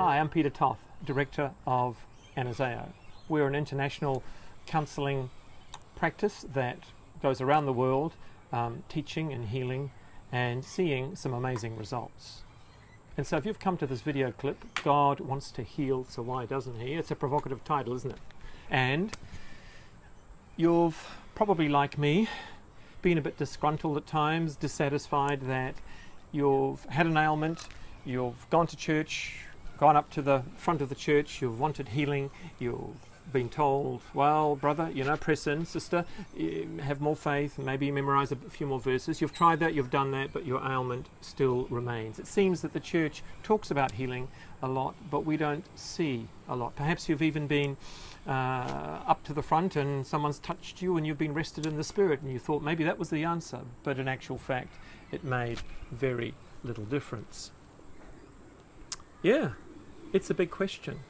Hi, I'm Peter Toth, Director of Anazao. We're an international counselling practice that goes around the world teaching and healing and seeing some amazing results. And so if you've come to this video clip, God wants to heal, so why doesn't he? It's a provocative title, isn't it? And you've probably, like me, been a bit disgruntled at times, dissatisfied that you've had an ailment, you've gone to church, gone up to the front of the church, you've wanted healing, you've been told, well, brother, press in, sister, have more faith, maybe memorize a few more verses. You've tried that, you've done that, but your ailment still remains. It seems that the church talks about healing a lot, but we don't see a lot. Perhaps you've even been up to the front and someone's touched you and you've been rested in the Spirit and you thought maybe that was the answer, but in actual fact, it made very little difference. Yeah, it's a big question.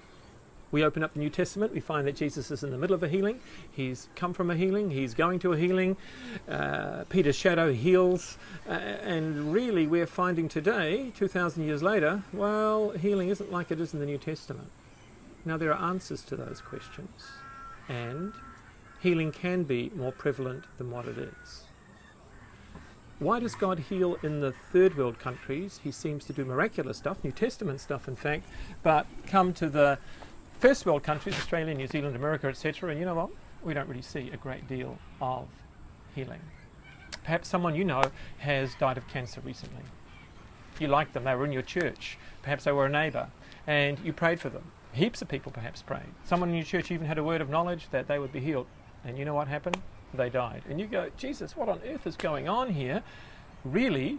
We open up the New Testament, we find that Jesus is in the middle of a healing. He's come from a healing, he's going to a healing. Peter's shadow heals. And really we're finding today, 2,000 years later, well, healing isn't like it is in the New Testament. Now there are answers to those questions. And healing can be more prevalent than what it is. Why does God heal in the third world countries? He seems to do miraculous stuff, New Testament stuff in fact, but come to the first world countries, Australia, New Zealand, America, etc., and you know what? We don't really see a great deal of healing. Perhaps someone you know has died of cancer recently. You liked them, they were in your church, perhaps they were a neighbour, and you prayed for them. Heaps of people perhaps prayed. Someone in your church even had a word of knowledge that they would be healed, and you know what happened? They died. And you go, Jesus, what on earth is going on here? Really,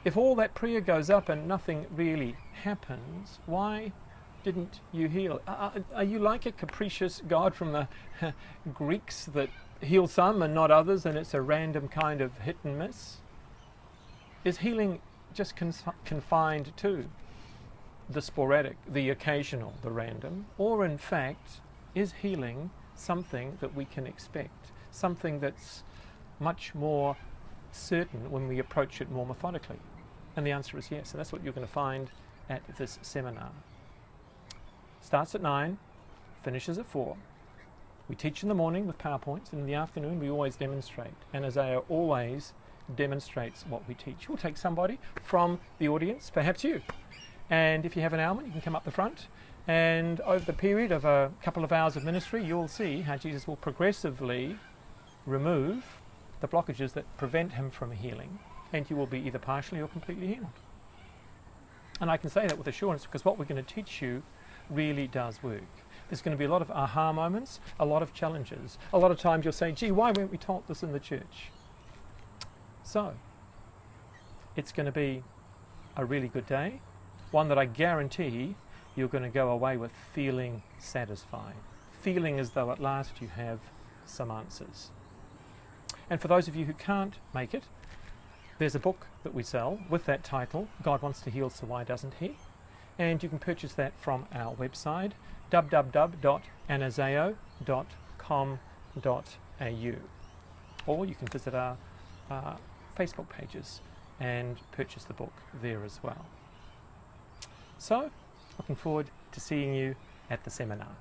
if all that prayer goes up and nothing really happens, why didn't you heal? Are you like a capricious God from the Greeks that heal some and not others, and it's a random kind of hit and miss? Is healing just confined to the sporadic, the occasional, the random? Or in fact, is healing something that we can expect? Something that's much more certain when we approach it more methodically? And the answer is yes, and that's what you're going to find at this seminar. Starts at 9, finishes at 4. We teach in the morning with PowerPoints, and in the afternoon we always demonstrate. And Isaiah always demonstrates what we teach. We'll take somebody from the audience, perhaps you. And if you have an ailment, you can come up the front. And over the period of a couple of hours of ministry, you'll see how Jesus will progressively remove the blockages that prevent him from healing. And you will be either partially or completely healed. And I can say that with assurance because what we're going to teach you really does work. There's going to be a lot of aha moments, a lot of challenges. A lot of times you'll say, gee, why weren't we taught this in the church? So, it's going to be a really good day, one that I guarantee you're going to go away with feeling satisfied, feeling as though at last you have some answers. And for those of you who can't make it, there's a book that we sell with that title, God Wants to Heal, So Why Doesn't He? And you can purchase that from our website, www.anazao.com.au. Or you can visit our Facebook pages and purchase the book there as well. So, looking forward to seeing you at the seminar.